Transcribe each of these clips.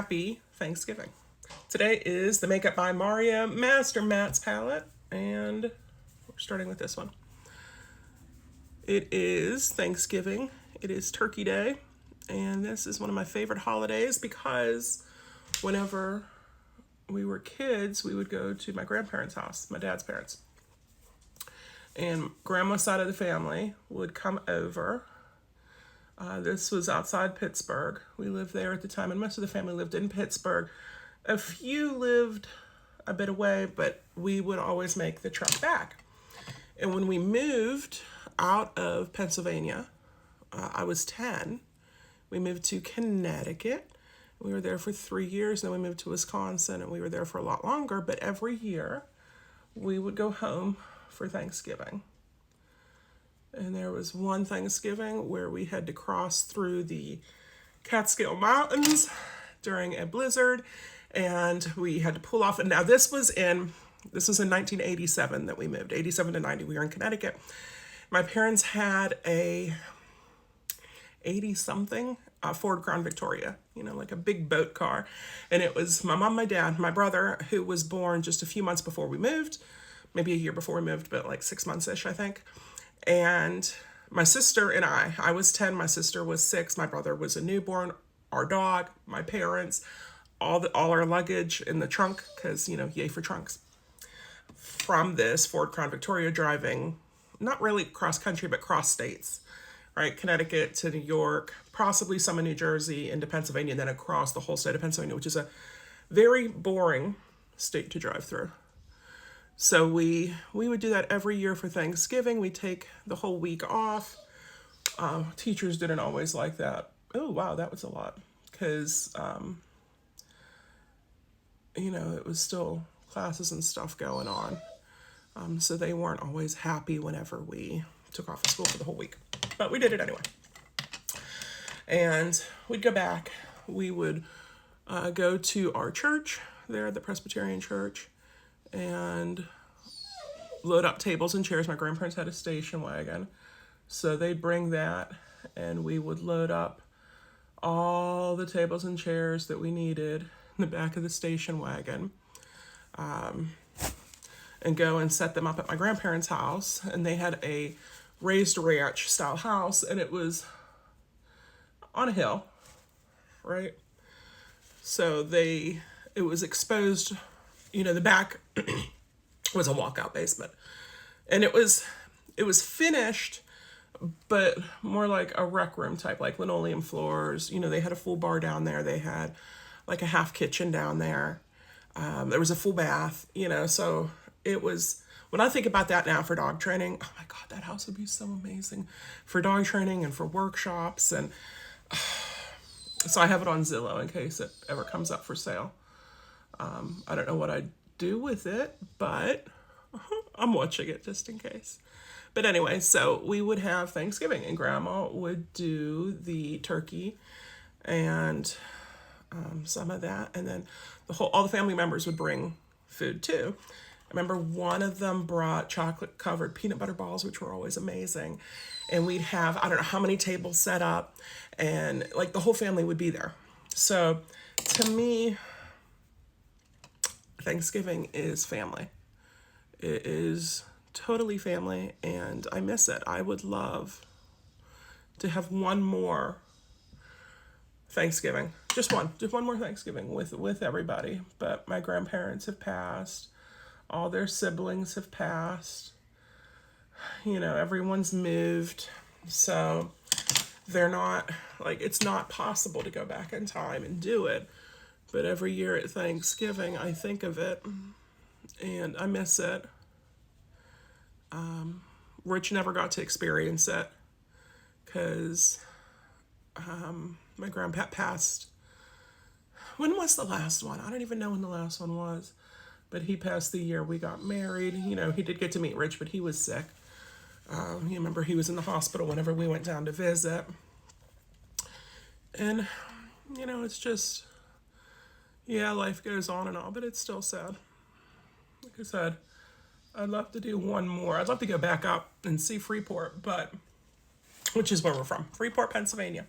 happy Thanksgiving. Today is the Makeup by Maria Master Mattes palette, and we're starting with this one. It is Thanksgiving. It is Turkey Day, and this is one of my favorite holidays because whenever we were kids, we would go to my grandparents' house, my dad's parents. And grandma's side of the family would come over. This was outside Pittsburgh. We lived there at the time, and most of the family lived in Pittsburgh. A few lived a bit away, but we would always make the trek back. And when we moved out of Pennsylvania, I was 10. We moved to Connecticut. We were there for 3 years, and then we moved to Wisconsin, and we were there for a lot longer. But every year, we would go home for Thanksgiving. And there was one Thanksgiving where we had to cross through the Catskill Mountains during a blizzard, and we had to pull off. And now this was in 1987 that we moved, 87 to 90. We were in Connecticut. My parents had a 80-something Ford Crown Victoria, like a big boat car. And it was my mom, my dad, my brother, who was born just a few months before we moved, maybe a year before we moved, but like 6 months-ish, I think. And my sister and I was 10, my sister was 6, my brother was a newborn, our dog, my parents, all our luggage in the trunk, because, yay for trunks. From this Ford Crown Victoria, driving, not really cross country, but cross states, right? Connecticut to New York, possibly some in New Jersey, into Pennsylvania, and then across the whole state of Pennsylvania, which is a very boring state to drive through. So we would do that every year for Thanksgiving. We take the whole week off. Teachers didn't always like that. Oh, wow, that was a lot. Because, it was still classes and stuff going on. So they weren't always happy whenever we took off of school for the whole week. But we did it anyway. And we'd go back. We would go to our church there, the Presbyterian church, and load up tables and chairs. My grandparents had a station wagon, so they'd bring that, and we would load up all the tables and chairs that we needed in the back of the station wagon, and go and set them up at my grandparents' house. And they had a raised ranch style house, and it was on a hill, right? So it was exposed. The back was a walkout basement, and it was finished, but more like a rec room type, like linoleum floors. They had a full bar down there. They had like a half kitchen down there. There was a full bath, so it was, when I think about that now for dog training, oh my God, that house would be so amazing for dog training and for workshops. And so I have it on Zillow in case it ever comes up for sale. I don't know what I'd do with it, but I'm watching it just in case. But anyway, so we would have Thanksgiving, and Grandma would do the turkey and some of that, and then all the family members would bring food too. I remember one of them brought chocolate-covered peanut butter balls, which were always amazing. And we'd have, I don't know how many tables set up, and like the whole family would be there. So to me, Thanksgiving is family. It is totally family, and I miss it. I would love to have one more Thanksgiving. Just one more Thanksgiving with everybody. But my grandparents have passed. All their siblings have passed. Everyone's moved. So they're not, it's not possible to go back in time and do it. But every year at Thanksgiving, I think of it, and I miss it. Rich never got to experience it because my grandpa passed. When was the last one? I don't even know when the last one was. But he passed the year we got married. He did get to meet Rich, but he was sick. You remember he was in the hospital whenever we went down to visit. And, it's just, yeah, life goes on and all, but it's still sad. Like I said, I'd love to do one more. I'd love to go back up and see Freeport, which is where we're from, Freeport, Pennsylvania.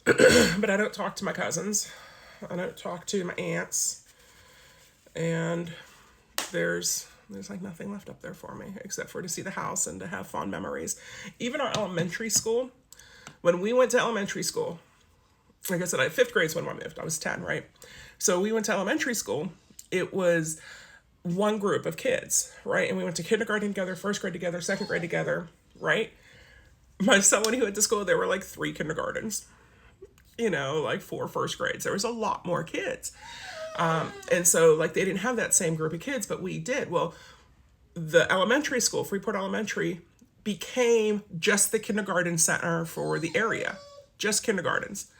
But I don't talk to my cousins. I don't talk to my aunts. And there's like nothing left up there for me except for to see the house and to have fond memories. Even our elementary school, when we went to elementary school, like I said, I 5th grade is when I moved. I was 10, right? So we went to elementary school. It was one group of kids, right? And we went to kindergarten together, 1st grade together, 2nd grade together, right? My son, when he went to school, there were like 3 kindergartens, like 4 1st grades. There was a lot more kids. And so like they didn't have that same group of kids, but we did. Well, the elementary school, Freeport Elementary, became just the kindergarten center for the area, just kindergartens.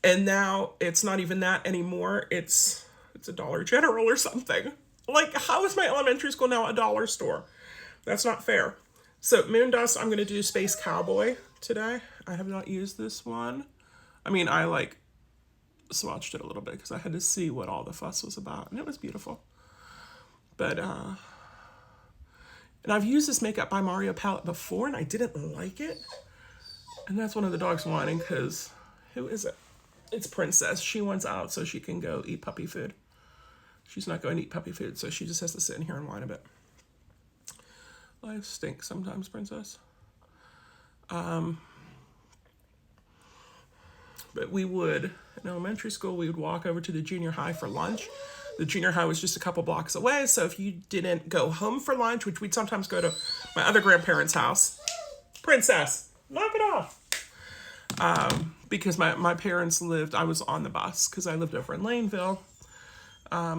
And now it's not even that anymore. It's a Dollar General or something. Like, how is my elementary school now a dollar store? That's not fair. So Moon Dust, I'm going to do Space Cowboy today. I have not used this one. I mean, I like swatched it a little bit because I had to see what all the fuss was about. And it was beautiful. But, and I've used this Makeup by Mario palette before and I didn't like it. And that's one of the dogs whining because, who is it? It's Princess. She wants out so she can go eat puppy food. She's not going to eat puppy food, so she just has to sit in here and whine a bit. Life stinks sometimes, Princess. But we would, in elementary school, we would walk over to the junior high for lunch. The junior high was just a couple blocks away, so if you didn't go home for lunch, which we'd sometimes go to my other grandparents' house, Princess, knock it off. Because my parents lived, I was on the bus because I lived over in Laneville.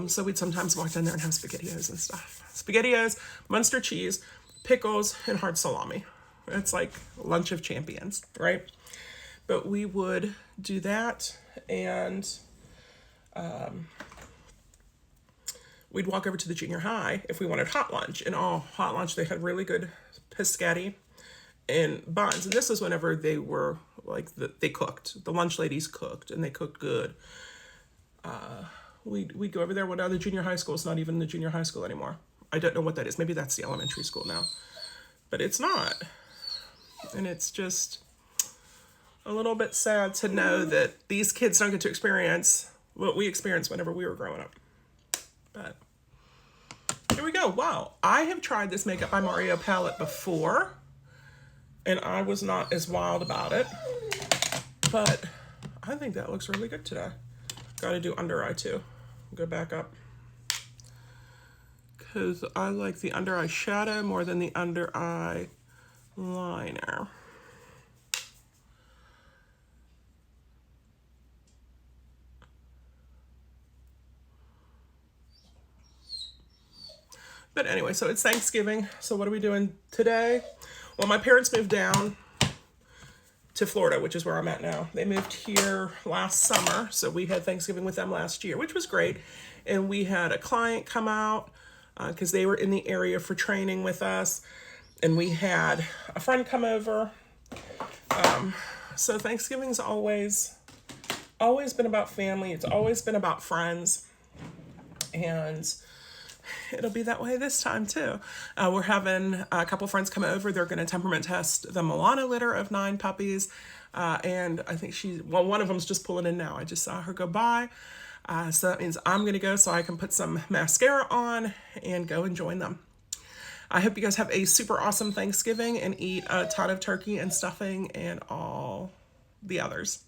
So we'd sometimes walk down there and have SpaghettiOs and stuff. SpaghettiOs, Munster cheese, pickles, and hard salami. It's like lunch of champions, right? But we would do that, and we'd walk over to the junior high if we wanted hot lunch. And hot lunch, they had really good pescetti and buns. And this was whenever they were like, they cooked. The lunch ladies cooked, and they cooked good. We'd go over there. Well, now the junior high school is not even the junior high school anymore. I don't know what that is. Maybe that's the elementary school now. But it's not. And it's just a little bit sad to know that these kids don't get to experience what we experienced whenever we were growing up. But here we go. Wow. I have tried this Makeup by Mario palette before, and I was not as wild about it. But I think that looks really good today. Got to do under eye too. Go back up. Because I like the under eye shadow more than the under eye liner. But anyway, so it's Thanksgiving. So what are we doing today? Well, my parents moved down to Florida, which is where I'm at now. They moved here last summer, so we had Thanksgiving with them last year, which was great. And we had a client come out because they were in the area for training with us, and we had a friend come over. So Thanksgiving's always been about family. It's always been about friends, and it'll be that way this time too. We're having a couple friends come over. They're going to temperament test the Milano litter of 9 puppies. And I think one of them's just pulling in now. I just saw her go by. So that means I'm going to go so I can put some mascara on and go and join them. I hope you guys have a super awesome Thanksgiving and eat a ton of turkey and stuffing and all the others.